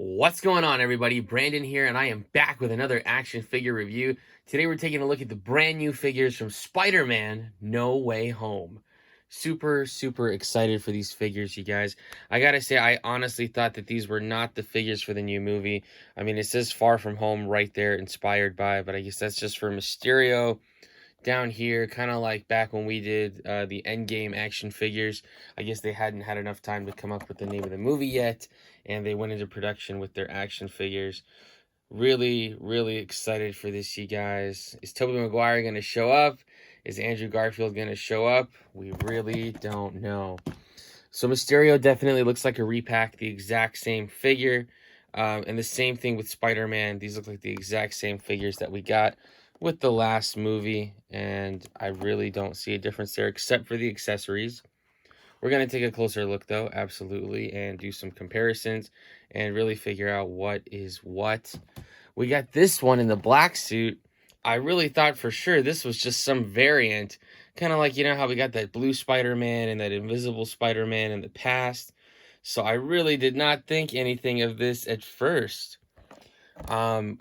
What's going on, everybody? Brandon here, and I am back with another action figure review. Today we're taking a look at the brand new figures from Spider-Man No Way Home. Super excited for these figures, you guys. I gotta say, I honestly thought that these were not the figures for the new movie. I mean, it says Far From Home right there, inspired by, but I guess that's just for Mysterio. Down here, kind of like back when we did the Endgame action figures. I guess they hadn't had enough time to come up with the name of the movie yet, and they went into production with their action figures. Really excited for this, you guys. Is Tobey Maguire going to show up? Is Andrew Garfield going to show up? We really don't know. So Mysterio definitely looks like a repack, the exact same figure. And the same thing with Spider-Man. These look like the exact same figures that we got with the last movie, and I really don't see a difference there except for the accessories. We're going to take a closer look, though, absolutely, and do some comparisons and really figure out what is what. We got this one in the black suit. I really thought for sure this was just some variant, kind of like, you know, how we got that blue Spider-Man and that invisible Spider-Man in the past. So I really did not think anything of this at first.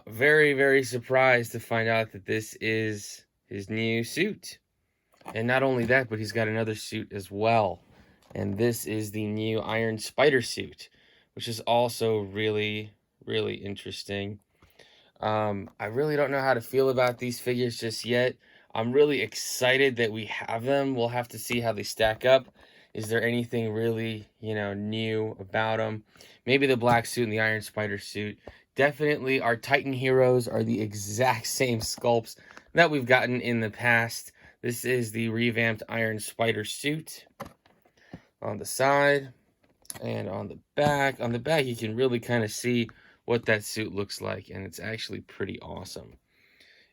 Very surprised to find out that this is his new suit. And not only that, but he's got another suit as well. And this is the new Iron Spider suit, which is also really interesting. I really don't know how to feel about these figures just yet. I'm really excited that we have them. We'll have to see how they stack up. Is there anything really, new about them? Maybe the black suit and the Iron Spider suit. Definitely our Titan heroes are the exact same sculpts that we've gotten in the past. This is the revamped Iron Spider suit on the side and on the back. On the back, you can really kind of see what that suit looks like, and it's actually pretty awesome.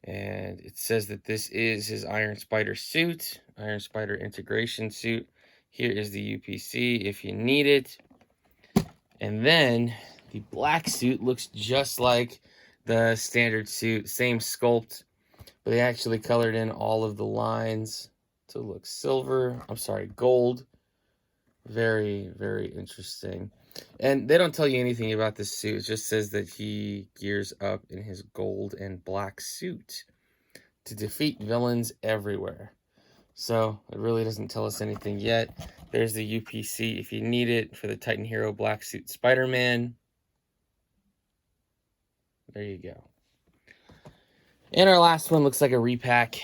And it says that this is his Iron Spider suit, Iron Spider integration suit. Here is the UPC if you need it. And then the black suit looks just like the standard suit, same sculpt, but they actually colored in all of the lines to look gold. Very interesting. And they don't tell you anything about this suit. It just says that he gears up in his gold and black suit to defeat villains everywhere. So it really doesn't tell us anything yet. There's the UPC if you need it for the Titan Hero Black Suit Spider-Man. There you go. And our last one looks like a repack,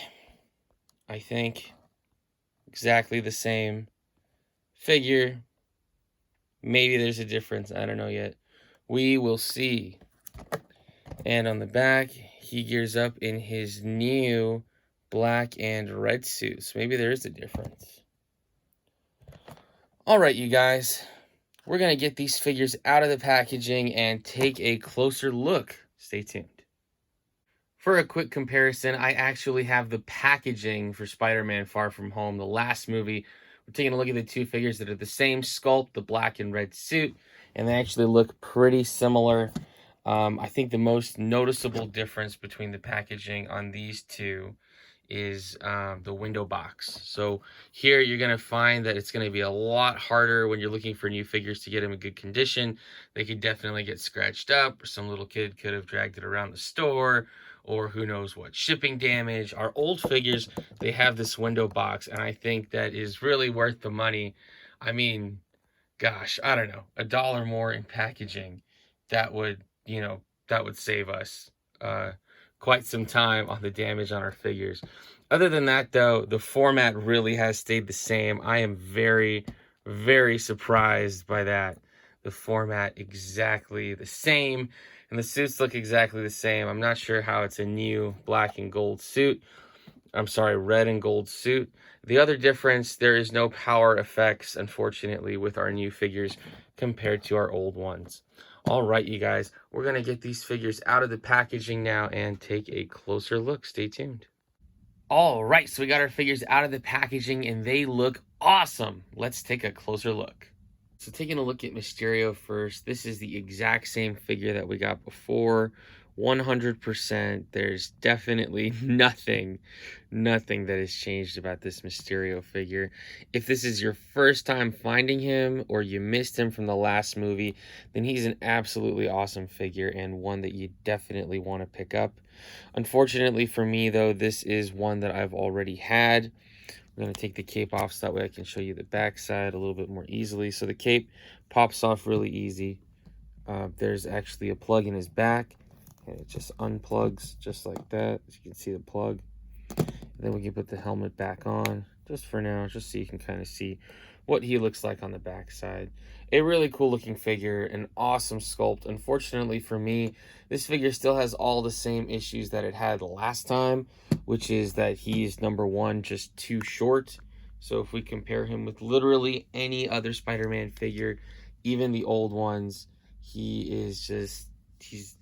I think. Exactly the same figure. Maybe there's a difference. I don't know yet. We will see. And on the back, he gears up in his new black and red suit. So maybe there is a difference. All right, you guys. We're going to get these figures out of the packaging and take a closer look. Stay tuned. For a quick comparison, I actually have the packaging for Spider-Man Far From Home, the last movie. We're taking a look at the two figures that are the same sculpt, the black and red suit, and they actually look pretty similar. I think the most noticeable difference between the packaging on these two is the window box. So here you're going to find that it's going to be a lot harder when you're looking for new figures to get them in good condition. They could definitely get scratched up, or some little kid could have dragged it around the store, or who knows what, shipping damage. Our old figures, they have this window box, and I think that is really worth the money. I mean, gosh, I don't know, $1 more in packaging, that would save us quite some time on the damage on our figures. Other than that, though, the format really has stayed the same. I am very surprised by that. The format exactly the same, and the suits look exactly the same. I'm not sure how it's a new black and gold suit. Red and gold suit. The other difference, there is no power effects, unfortunately, with our new figures compared to our old ones. All right, you guys, we're going to get these figures out of the packaging now and take a closer look. Stay tuned. All right, so we got our figures out of the packaging, and they look awesome. Let's take a closer look. So taking a look at Mysterio first, this is the exact same figure that we got before 100%. There's definitely nothing that has changed about this Mysterio figure. If this is your first time finding him or you missed him from the last movie, then he's an absolutely awesome figure and one that you definitely want to pick up. Unfortunately for me, though, this is one that I've already had. I'm going to take the cape off so that way I can show you the back side a little bit more easily. So the cape pops off really easy. There's actually a plug in his back, and it just unplugs just like that. As you can see the plug. And then we can put the helmet back on just for now, just so you can kind of see what he looks like on the back side. A really cool looking figure, an awesome sculpt. Unfortunately for me, this figure still has all the same issues that it had last time, which is that he's, number one, just too short. So if we compare him with literally any other Spider-Man figure, even the old ones, he is just, he's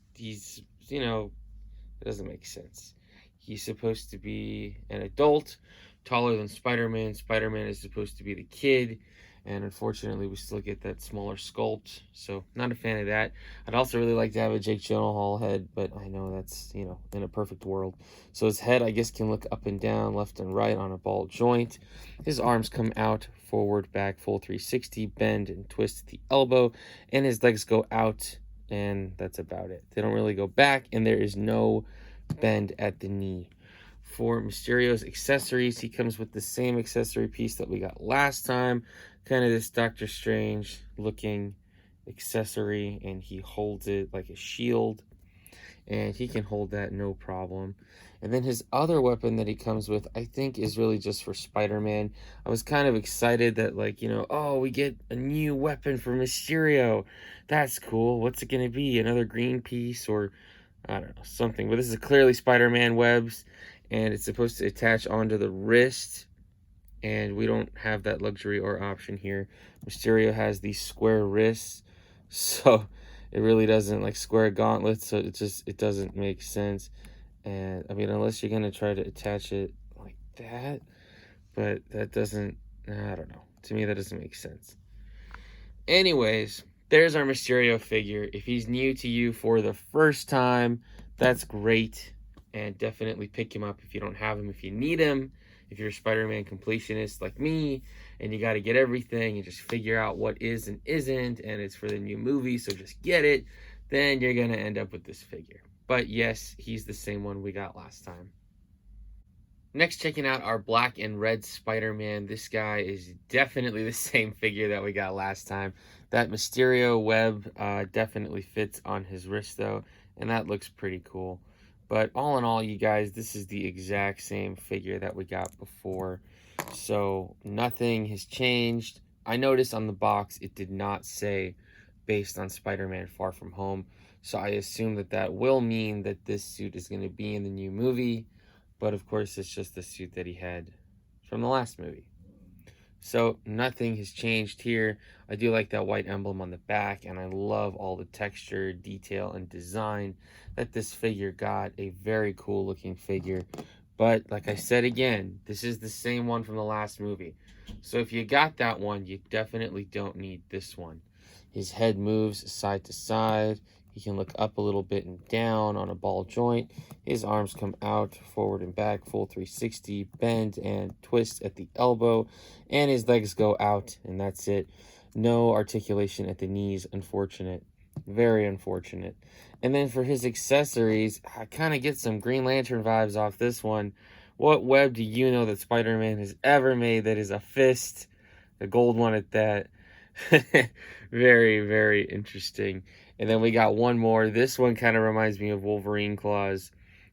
you know, it doesn't make sense. He's supposed to be an adult, taller than Spider-Man. Spider-Man is supposed to be the kid, and unfortunately we still get that smaller sculpt, so not a fan of that. I'd also really like to have a Jake Gyllenhaal head, but I know that's, you know, in a perfect world. So his head, I guess, can look up and down, left and right on a ball joint. His arms come out, forward, back, full 360, bend and twist at the elbow, and his legs go out, and that's about it. They don't really go back, and there is no bend at the knee. For Mysterio's accessories, he comes with the same accessory piece that we got last time, kind of this Doctor Strange looking accessory, and he holds it like a shield, and he can hold that no problem. And then his other weapon that he comes with, I think, is really just for Spider-Man. I was kind of excited that, like, you know, oh, we get a new weapon for Mysterio. That's cool. What's it going to be? Another green piece or, I don't know, something. But this is clearly Spider-Man webs, and it's supposed to attach onto the wrist, and we don't have that luxury or option here. Mysterio has these square wrists, so it really doesn't, like, square gauntlets, so it doesn't make sense. And I mean, unless you're gonna try to attach it like that, but that doesn't, I don't know, to me that doesn't make sense. Anyways, there's our Mysterio figure. If he's new to you for the first time, that's great, and definitely pick him up if you don't have him. If you need him, if you're a Spider-Man completionist like me, and you got to get everything and just figure out what is and isn't, and it's for the new movie, so just get it, then you're going to end up with this figure. But yes, he's the same one we got last time. Next, checking out our black and red Spider-Man. This guy is definitely the same figure that we got last time. That Mysterio web definitely fits on his wrist, though, and that looks pretty cool. But all in all, you guys, this is the exact same figure that we got before. So nothing has changed. I noticed on the box it did not say based on Spider-Man Far From Home. So I assume that that will mean that this suit is going to be in the new movie. But of course, it's just the suit that he had from the last movie. So nothing has changed here. I do like that white emblem on the back, and I love all the texture, detail, and design that this figure got. A very cool looking figure. But like I said again, this is the same one from the last movie. So if you got that one, you definitely don't need this one. His head moves side to side. He can look up a little bit and down on a ball joint. His arms come out, forward and back, full 360, bend and twist at the elbow. And his legs go out, and that's it. No articulation at the knees. Unfortunate. Very unfortunate. And then for his accessories, I kind of get some Green Lantern vibes off this one. What web do you know that Spider-Man has ever made that is a fist? The gold one at that. Very, very interesting. And then we got one more. This one kind of reminds me of Wolverine claws.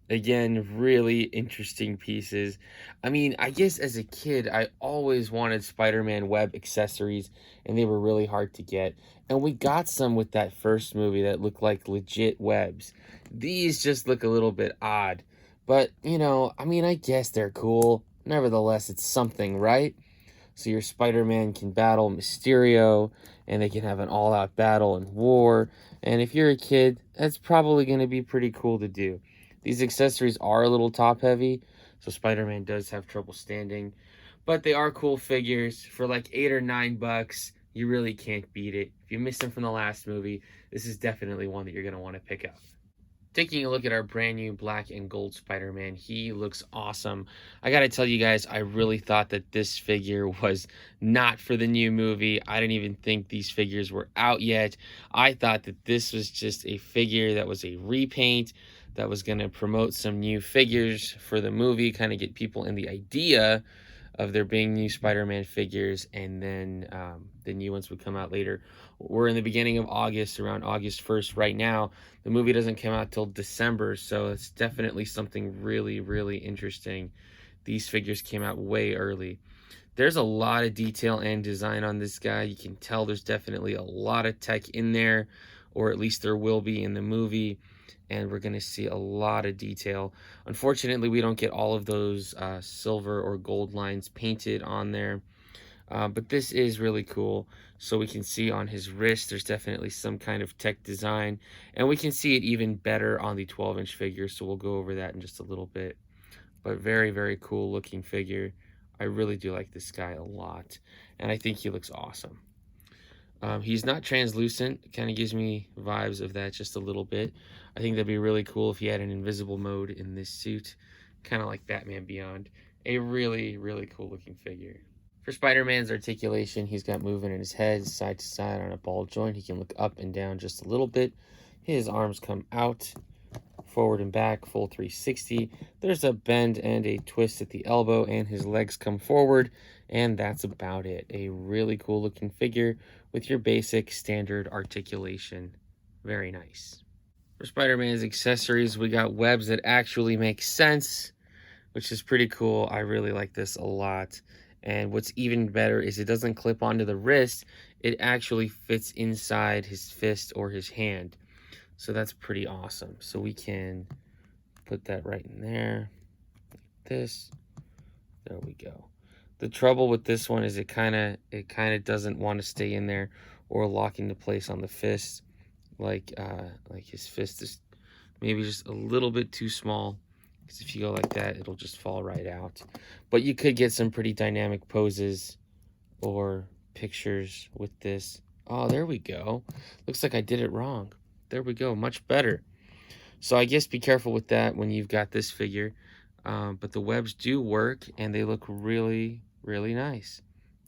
Again, really interesting pieces. I mean, I guess as a kid, I always wanted Spider-Man web accessories, and they were really hard to get. And we got some with that first movie that looked like legit webs. These just look a little bit odd. But, you know, I mean, I guess they're cool. Nevertheless, it's something, right? So your Spider-Man can battle Mysterio, and they can have an all-out battle and war. And if you're a kid, that's probably going to be pretty cool to do. These accessories are a little top-heavy, so Spider-Man does have trouble standing. But they are cool figures. For like $8 or $9, you really can't beat it. If you missed them from the last movie, this is definitely one that you're going to want to pick up. Taking a look at our brand new black and gold Spider-Man, he looks awesome. I gotta tell you guys, I really thought that this figure was not for the new movie. I didn't even think these figures were out yet. I thought that this was just a figure that was a repaint that was gonna promote some new figures for the movie, kind of get people in the idea of there being new Spider-Man figures, and then the new ones would come out later. We're in the beginning of August, around August 1st right now. The movie doesn't come out till December, so it's definitely something really, really interesting. These figures came out way early. There's a lot of detail and design on this guy. You can tell there's definitely a lot of tech in there, or at least there will be in the movie, and we're going to see a lot of detail. Unfortunately, we don't get all of those silver or gold lines painted on there, but this is really cool. So we can see on his wrist there's definitely some kind of tech design, and we can see it even better on the 12-inch figure, so we'll go over that in just a little bit. But very, very cool looking figure. I really do like this guy a lot, and I think he looks awesome. He's not translucent. Kind of gives me vibes of that just a little bit. I think that'd be really cool if he had an invisible mode in this suit, kind of like Batman Beyond. A really, really cool looking figure. For Spider-Man's articulation, he's got movement in his head, side to side on a ball joint. He can look up and down just a little bit. His arms come out, forward and back, full 360. There's a bend and a twist at the elbow, and his legs come forward, and that's about it. A really cool looking figure with your basic standard articulation. Very nice. For Spider-Man's accessories, we got webs that actually make sense, which is pretty cool. I really like this a lot. And what's even better is it doesn't clip onto the wrist. It actually fits inside his fist or his hand. So that's pretty awesome. So we can put that right in there, like this. There we go. The trouble with this one is it kind of doesn't want to stay in there or lock into place on the fist. Like his fist is maybe just a little bit too small, because if you go like that, it'll just fall right out. But you could get some pretty dynamic poses or pictures with this. Oh, there we go. Looks like I did it wrong. There we go, much better. So I guess be careful with that when you've got this figure. But the webs do work, and they look really, really nice.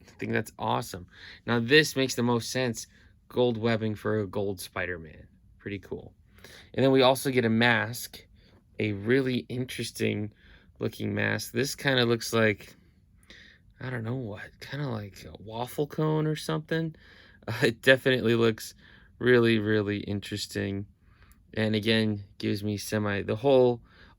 I think that's awesome. Now this makes the most sense. Gold webbing for a gold Spider-Man. Pretty cool. And then we also get a mask. A really interesting looking mask. This kind of looks like, I don't know what, kind of like a waffle cone or something. It definitely looks really, really interesting. And again, gives me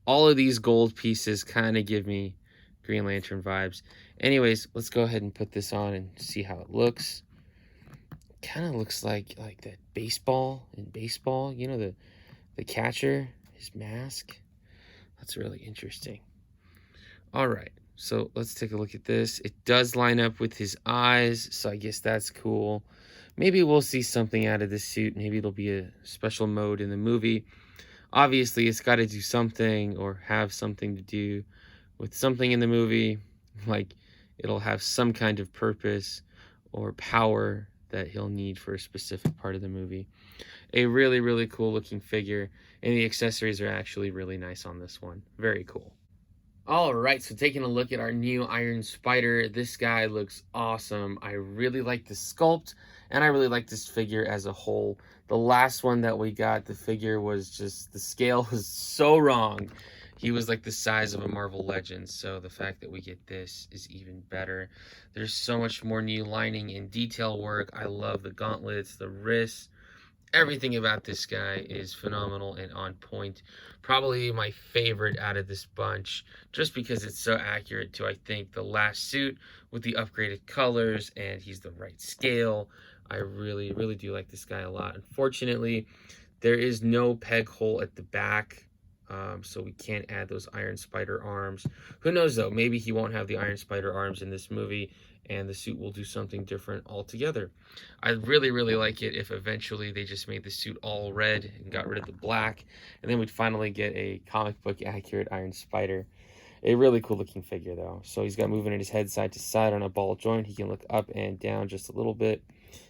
all of these gold pieces kind of give me Green Lantern vibes. Anyways, let's go ahead and put this on and see how it looks. Kind of looks like that baseball in baseball, you know, the catcher, his mask. That's really interesting. All right, so let's take a look at this. It does line up with his eyes, so I guess that's cool. Maybe we'll see something out of this suit. Maybe it'll be a special mode in the movie. Obviously, it's got to do something or have something to do with something in the movie. Like, it'll have some kind of purpose or power that he'll need for a specific part of the movie. A really, really cool looking figure, and the accessories are actually really nice on this one. Very cool. All right, so taking a look at our new Iron Spider, this guy looks awesome. I really like the sculpt, and I really like this figure as a whole. The last one that we got, the figure was just, the scale was so wrong. He was like the size of a Marvel Legend, so the fact that we get this is even better. There's so much more new lining and detail work. I love the gauntlets, the wrists. Everything about this guy is phenomenal and on point. Probably my favorite out of this bunch, just because it's so accurate to, I think, the last suit with the upgraded colors, and he's the right scale. I really, really do like this guy a lot. Unfortunately, there is no peg hole at the back, so we can't add those Iron Spider arms. Who knows, though? Maybe he won't have the Iron Spider arms in this movie, and the suit will do something different altogether. I'd really, really like it if eventually they just made the suit all red and got rid of the black, and then we'd finally get a comic book accurate Iron Spider. A really cool looking figure, though. So he's got movement in his head side to side on a ball joint. He can look up and down just a little bit.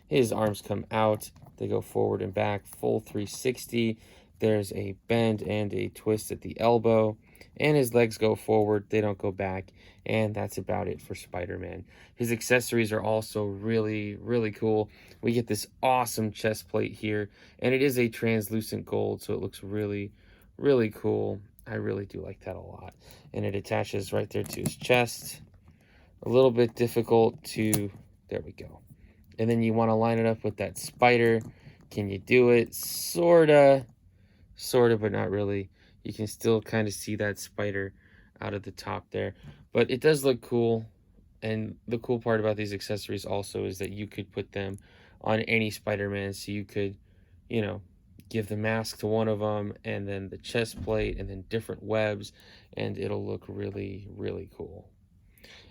His arms come out. They go forward and back, full 360. There's a bend and a twist at the elbow, and his legs go forward, they don't go back, and that's about it for Spider-Man. His accessories are also really, really cool. We get this awesome chest plate here, and it is a translucent gold, so it looks really, really cool. I really do like that a lot. And it attaches right there to his chest. A little bit difficult to, there we go. And then you want to line it up with that spider. Can you do it? Sorta, but not really. You can still kind of see that spider out of the top there. But it does look cool. And the cool part about these accessories also is that you could put them on any Spider-Man. So you could, you know, give the mask to one of them, and then the chest plate, and then different webs, and it'll look really, really cool.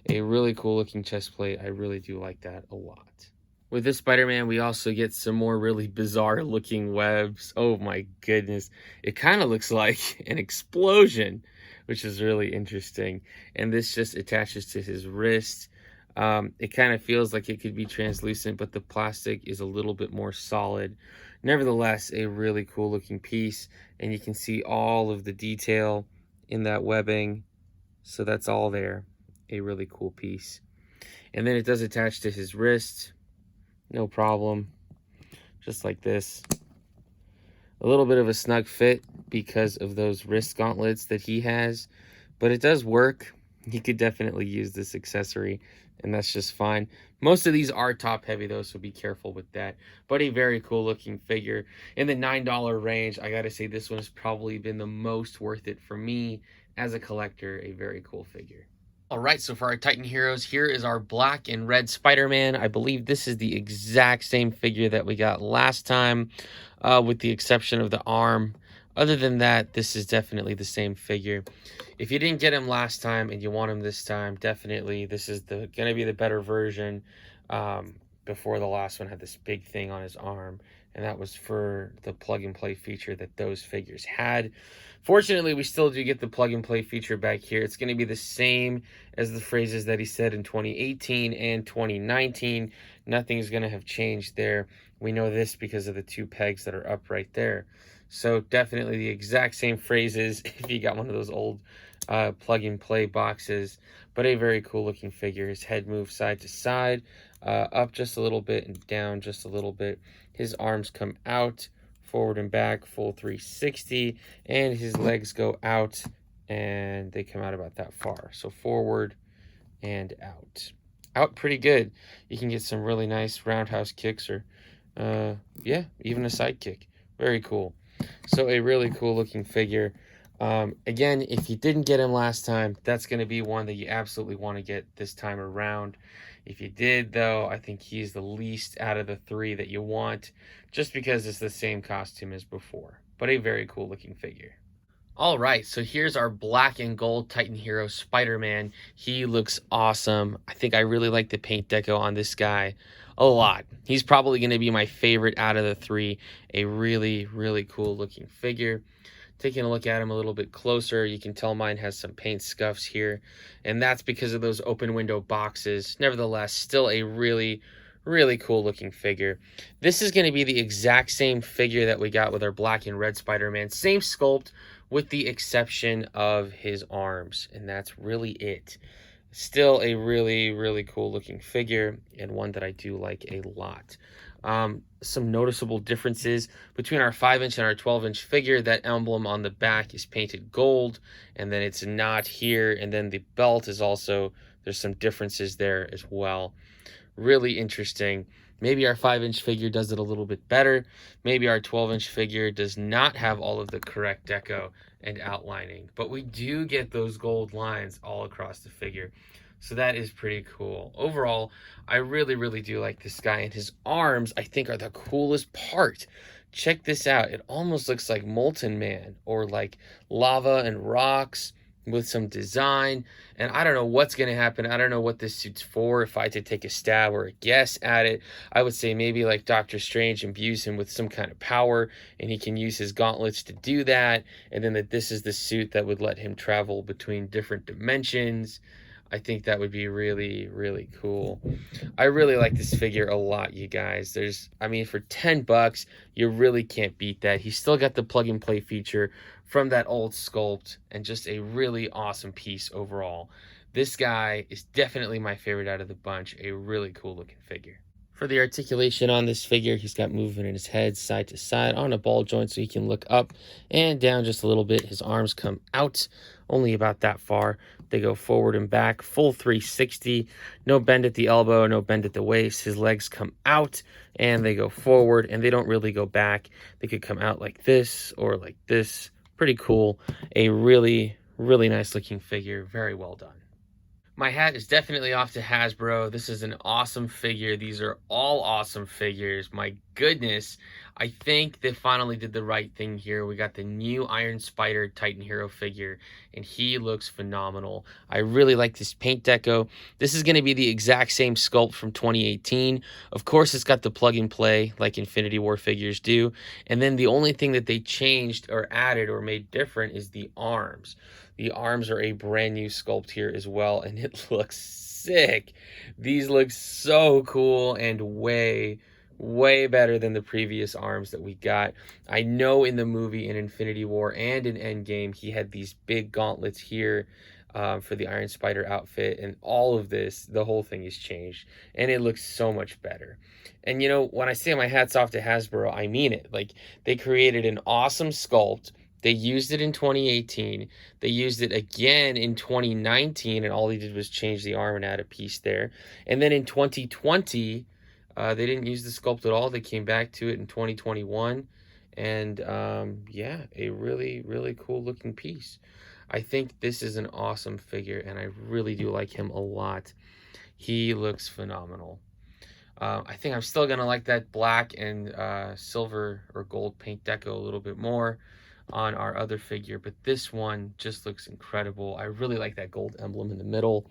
A really cool looking chest plate. I really do like that a lot. With this Spider-Man, we also get some more really bizarre looking webs. Oh my goodness. It kind of looks like an explosion, which is really interesting. And this just attaches to his wrist. It kind of feels like it could be translucent, but the plastic is a little bit more solid. Nevertheless, a really cool looking piece. And you can see all of the detail in that webbing. So that's all there. A really cool piece. And then it does attach to his wrist. No problem. Just like this. A little bit of a snug fit because of those wrist gauntlets that he has. But it does work. He could definitely use this accessory, and that's just fine. Most of these are top heavy though, so be careful with that. But a very cool looking figure. In the $9 range, I gotta say this one has probably been the most worth it for me as a collector. A very cool figure. All right, so for our Titan Heroes, here is our black and red Spider-Man. I believe this is the exact same figure that we got last time, with the exception of the arm. Other than that, this is definitely the same figure. If you didn't get him last time and you want him this time, definitely this is gonna be the better version. Before the last one had this big thing on his arm, and that was for the plug and play feature that those figures had. Fortunately, we still do get the plug and play feature back here. It's going to be the same as the phrases that he said in 2018 and 2019. Nothing's going to have changed there. We know this because of the two pegs that are up right there. So definitely the exact same phrases if you got one of those old plug and play boxes. But a very cool looking figure. His head moves side to side, up just a little bit and down just a little bit. His arms come out, forward and back, full 360, and his legs go out and they come out about that far. So forward and out pretty good. You can get some really nice roundhouse kicks, or yeah, even a side kick. Very cool. So a really cool looking figure. Again, if you didn't get him last time, that's going to be one that you absolutely want to get this time around. If you did, though, I think he's the least out of the three that you want, just because it's the same costume as before. But a very cool looking figure. All right, so here's our black and gold Titan Hero Spider-Man. He looks awesome. I think I really like the paint deco on this guy a lot. He's probably going to be my favorite out of the three. A really, really cool looking figure. Taking a look at him a little bit closer, you can tell mine has some paint scuffs here, and that's because of those open window boxes. Nevertheless, still a really, really cool looking figure. This is going to be the exact same figure that we got with our black and red Spider-Man. Same sculpt with the exception of his arms, and that's really it. Still a really, really cool looking figure, and one that I do like a lot. Some noticeable differences between our 5-inch and our 12-inch figure. That emblem on the back is painted gold, and then it's not here, and then the belt is also, there's some differences there as well. Really interesting. Maybe our 5-inch figure does it a little bit better. Maybe our 12-inch figure does not have all of the correct deco and outlining, but we do get those gold lines all across the figure. So that is pretty cool. Overall, I really, really do like this guy, and his arms, I think, are the coolest part. Check this out. It almost looks like Molten Man, or like lava and rocks with some design. And I don't know what's going to happen. I don't know what this suit's for. If I had to take a stab or a guess at it, I would say maybe like Doctor Strange imbues him with some kind of power, and he can use his gauntlets to do that. And then that this is the suit that would let him travel between different dimensions. I think that would be really, really cool. I really like this figure a lot, you guys. I mean, for 10 bucks, you really can't beat that. He's still got the plug and play feature from that old sculpt and just a really awesome piece overall. This guy is definitely my favorite out of the bunch. A really cool looking figure. For the articulation on this figure, he's got movement in his head side to side on a ball joint so he can look up and down just a little bit. His arms come out only about that far. They go forward and back, full 360. No bend at the elbow, no bend at the waist. His legs come out and they go forward, and they don't really go back. They could come out like this or like this. Pretty cool. A really, really nice looking figure. Very well done. My hat is definitely off to Hasbro. This is an awesome figure. These are all awesome figures. My goodness, I think they finally did the right thing here. We got the new Iron Spider Titan Hero figure, and he looks phenomenal. I really like this paint deco. This is going to be the exact same sculpt from 2018. Of course, it's got the plug and play like Infinity War figures do. And then the only thing that they changed or added or made different is the arms. The arms are a brand new sculpt here as well, and it looks sick. These look so cool and way, way better than the previous arms that we got. I know in the movie in Infinity War and in Endgame, he had these big gauntlets here for the Iron Spider outfit, and all of this, the whole thing has changed, and it looks so much better. And you know, when I say my hat's off to Hasbro, I mean it. Like, they created an awesome sculpt. They used it in 2018. They used it again in 2019, and all they did was change the arm and add a piece there. And then in 2020, they didn't use the sculpt at all. They came back to it in 2021. And yeah, a really, really cool looking piece. I think this is an awesome figure, and I really do like him a lot. He looks phenomenal. I think I'm still going to like that black and silver or gold paint deco a little bit more on our other figure, but this one just looks incredible. I really like that gold emblem in the middle.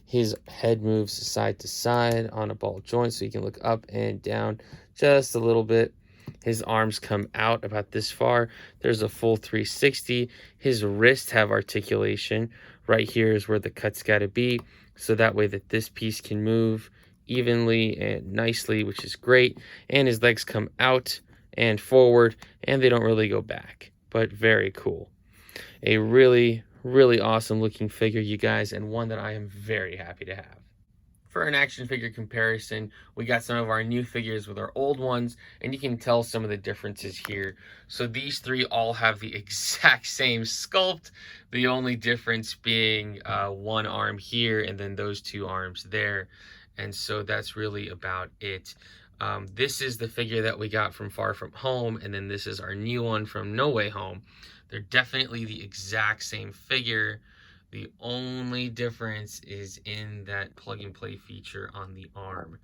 His head moves side to side on a ball joint so he can look up and down just a little bit. His arms come out about this far. There's a full 360. His wrists have articulation. Right here is where the cut's got to be, so that way that this piece can move evenly and nicely, which is great. And his legs come out and forward, and they don't really go back, but very cool. A really, really awesome looking figure, you guys, and one that I am very happy to have. For an action figure comparison, we got some of our new figures with our old ones, and you can tell some of the differences here. So these three all have the exact same sculpt, the only difference being one arm here and then those two arms there. And so that's really about it. This is the figure that we got from Far From Home, and then this is our new one from No Way Home. They're definitely the exact same figure. The only difference is in that plug and play feature on the arm.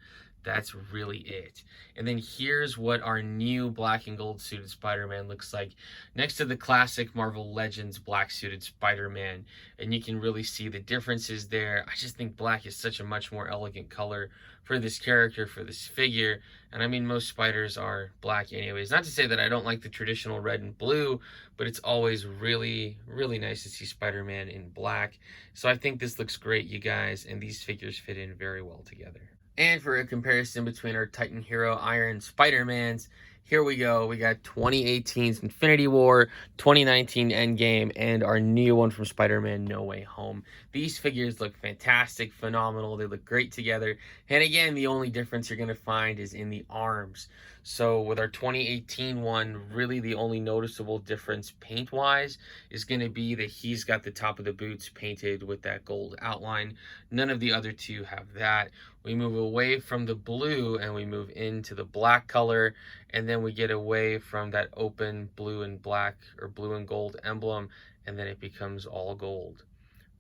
That's really it. And then here's what our new black and gold suited Spider-Man looks like next to the classic Marvel Legends black suited Spider-Man. And you can really see the differences there. I just think black is such a much more elegant color for this character, for this figure. And I mean, most spiders are black anyways. Not to say that I don't like the traditional red and blue, but it's always really, really nice to see Spider-Man in black. So I think this looks great, you guys, and these figures fit in very well together. And for a comparison between our Titan Hero Iron Spider-Mans, here we go. We got 2018's Infinity War, 2019 Endgame, and our new one from Spider-Man No Way Home. These figures look fantastic, phenomenal. They look great together. And again, the only difference you're going to find is in the arms. So with our 2018 one, really the only noticeable difference paint-wise is going to be that he's got the top of the boots painted with that gold outline. None of the other two have that. We move away from the blue and we move into the black color, and then we get away from that open blue and black or blue and gold emblem, and then it becomes all gold.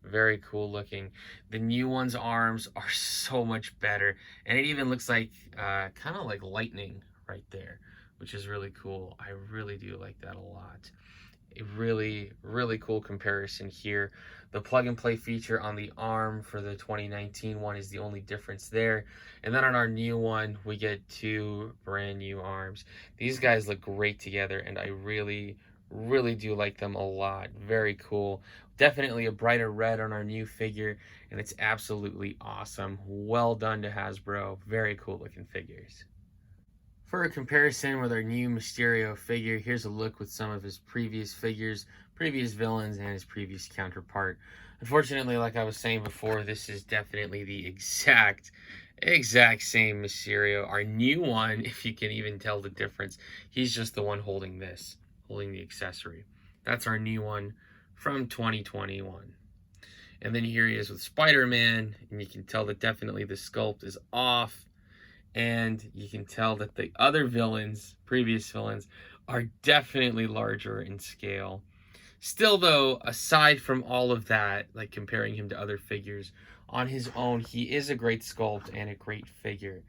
Very cool looking. The new one's arms are so much better, and it even looks like kind of like lightning right there, which is really cool. I really do like that a lot. A really, really cool comparison here. The plug and play feature on the arm for the 2019 one is the only difference there. And then on our new one, we get two brand new arms. These guys look great together, and I really, Really do like them a lot. Very cool. Definitely a brighter red on our new figure, and it's absolutely awesome. Well done to Hasbro. Very cool looking figures. For a comparison with our new Mysterio figure, here's a look with some of his previous figures, previous villains, and his previous counterpart. Unfortunately, like I was saying before, this is definitely the exact same Mysterio. Our new one, if you can even tell the difference, he's just the one holding this, holding the accessory. That's our new one from 2021. And then here he is with Spider-Man, and you can tell that definitely the sculpt is off. And you can tell that the other villains, previous villains, are definitely larger in scale. Still, though, aside from all of that, like comparing him to other figures, on his own, he is a great sculpt and a great figure.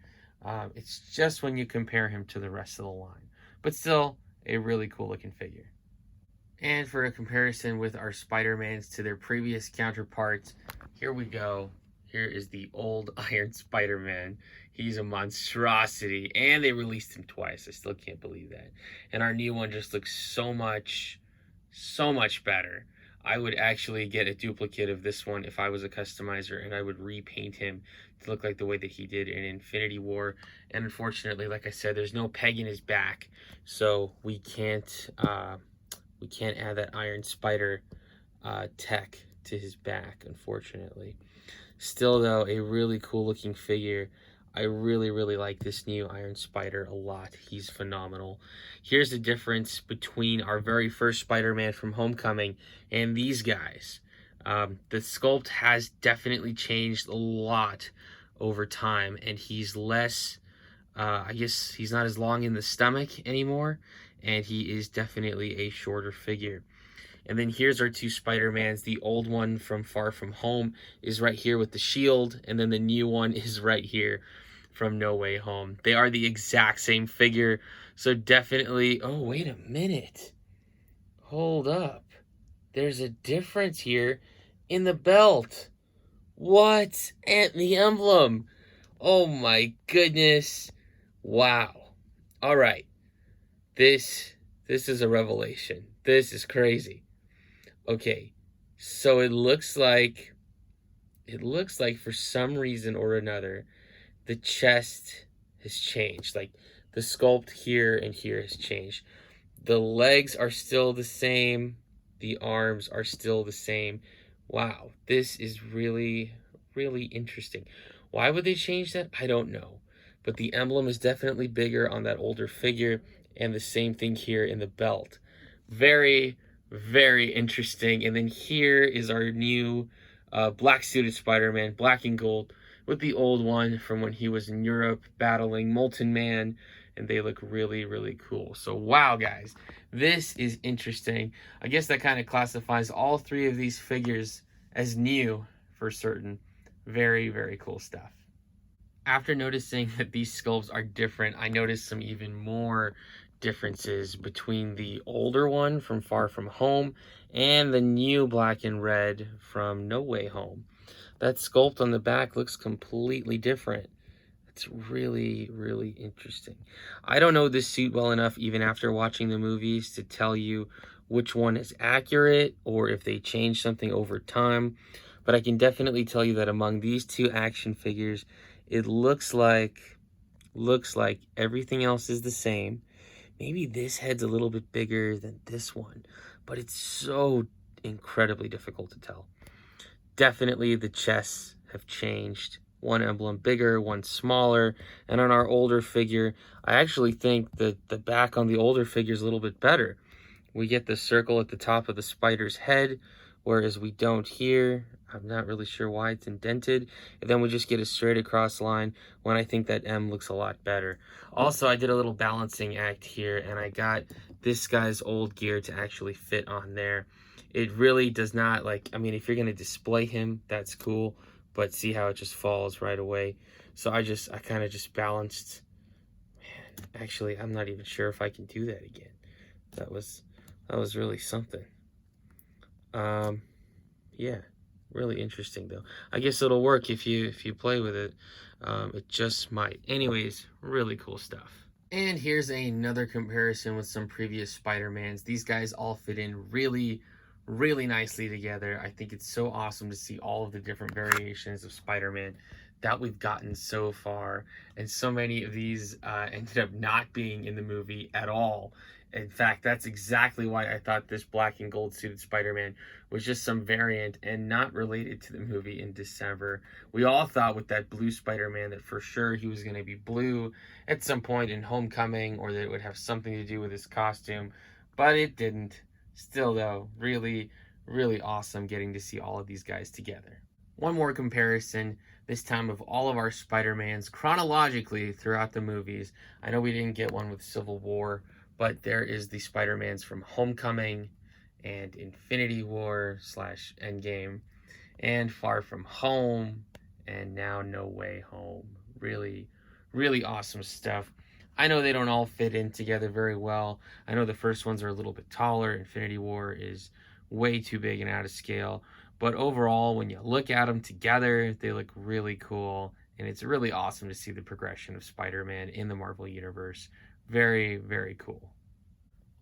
It's just when you compare him to the rest of the line. But still, a really cool looking figure. And for a comparison with our Spider-Mans to their previous counterparts, here we go. Here is the old Iron Spider-Man. He's a monstrosity, and they released him twice. I still can't believe that. And our new one just looks so much better. I would actually get a duplicate of this one if I was a customizer, and I would repaint him to look like the way that he did in Infinity War. And unfortunately, like I said, there's no peg in his back, so we can't add that Iron Spider tech to his back, unfortunately. Still, though, a really cool looking figure. I really like this new Iron Spider a lot. He's phenomenal. Here's the difference between our very first Spider-Man from Homecoming and these guys. The sculpt has definitely changed a lot over time, and he's less, I guess he's not as long in the stomach anymore, and he is definitely a shorter figure. And then here's our two Spider-Mans. The old one from Far From Home is right here with the shield, and then the new one is right here from No Way Home. They are the exact same figure, so definitely... Oh, wait a minute. Hold up. There's a difference here in the belt. What? And the emblem. Oh my goodness. Wow. All right. This is a revelation. This is crazy. Okay, so it looks like for some reason or another, the chest has changed. Like the sculpt here and here has changed. The legs are still the same. The arms are still the same. Wow, this is really interesting. Why would they change that? I don't know. But the emblem is definitely bigger on that older figure, and the same thing here in the belt. Very interesting. And then here is our new black suited Spider-Man, black and gold, with the old one from when he was in Europe battling Molten Man, and they look really cool. So wow, guys, this is interesting. I guess that kind of classifies all three of these figures as new for certain. Very cool stuff. After noticing that these sculpts are different, I noticed some even more differences between the older one from Far From Home and the new black and red from No Way Home. That sculpt on the back looks completely different. It's really interesting. I don't know this suit well enough, even after watching the movies, to tell you which one is accurate or if they changed something over time. But I can definitely tell you that among these two action figures, it looks like everything else is the same. Maybe this head's a little bit bigger than this one, but it's so incredibly difficult to tell. Definitely the chests have changed. One emblem bigger, one smaller. And on our older figure, I actually think that the back on the older figure is a little bit better. We get the circle at the top of the spider's head, whereas we don't here. I'm not really sure why it's indented. And then we just get a straight across line when I think that M looks a lot better. Also, I did a little balancing act here, and I got this guy's old gear to actually fit on there. It really does not, like, I mean, if you're going to display him, that's cool. But see how it just falls right away. So I kind of just balanced. Man, actually, I'm not even sure if I can do that again. That was really something. Yeah, really interesting though. I guess it'll work if you play with it. It just might. Anyways, really cool stuff. And here's another comparison with some previous Spider-Mans. These guys all fit in really, really nicely together. I think it's so awesome to see all of the different variations of Spider-Man that we've gotten so far. And so many of these ended up not being in the movie at all. In fact, that's exactly why I thought this black and gold suited Spider-Man was just some variant and not related to the movie in December. We all thought with that blue Spider-Man that for sure he was going to be blue at some point in Homecoming, or that it would have something to do with his costume, but it didn't. Still, though, really, really awesome getting to see all of these guys together. One more comparison, this time of all of our Spider-Mans chronologically throughout the movies. I know we didn't get one with Civil War, but there is the Spider-Mans from Homecoming and Infinity War slash Endgame and Far From Home and now No Way Home. Really, really awesome stuff. I know they don't all fit in together very well. I know the first ones are a little bit taller. Infinity War is way too big and out of scale. But overall, when you look at them together, they look really cool. And it's really awesome to see the progression of Spider Man in the Marvel Universe. Very, very cool.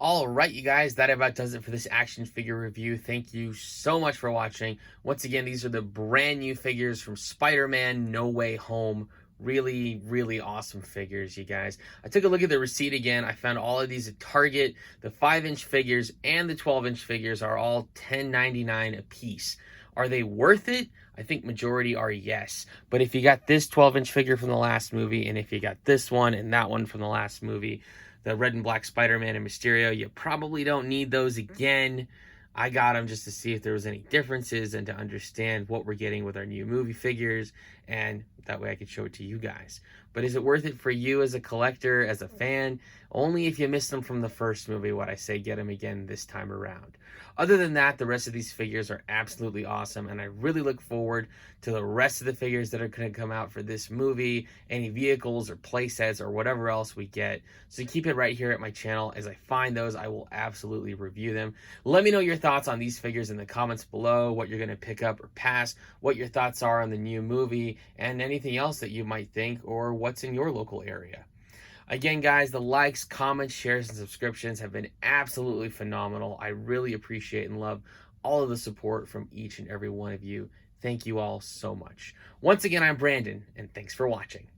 All right, you guys, that about does it for this action figure review. Thank you so much for watching. Once again, these are the brand new figures from Spider-Man No Way Home. Really, really awesome figures, you guys. I took a look at the receipt again. I found all of these at Target. The 5-inch figures and the 12-inch figures are all $10.99 a piece. Are they worth it? I think majority are yes. But if you got this 12-inch figure from the last movie, and if you got this one and that one from the last movie, the red and black Spider-Man and Mysterio, you probably don't need those again. I got them just to see if there was any differences and to understand what we're getting with our new movie figures, and that way I could show it to you guys. But is it worth it for you as a collector, as a fan? Only if you missed them from the first movie would I say get them again this time around. Other than that, the rest of these figures are absolutely awesome, and I really look forward to the rest of the figures that are going to come out for this movie, any vehicles or playsets or whatever else we get. So keep it right here at my channel. As I find those, I will absolutely review them. Let me know your thoughts on these figures in the comments below, what you're going to pick up or pass, what your thoughts are on the new movie, and anything else that you might think or what's in your local area. Again, guys, the likes, comments, shares, and subscriptions have been absolutely phenomenal. I really appreciate and love all of the support from each and every one of you. Thank you all so much. Once again, I'm Brandon, and thanks for watching.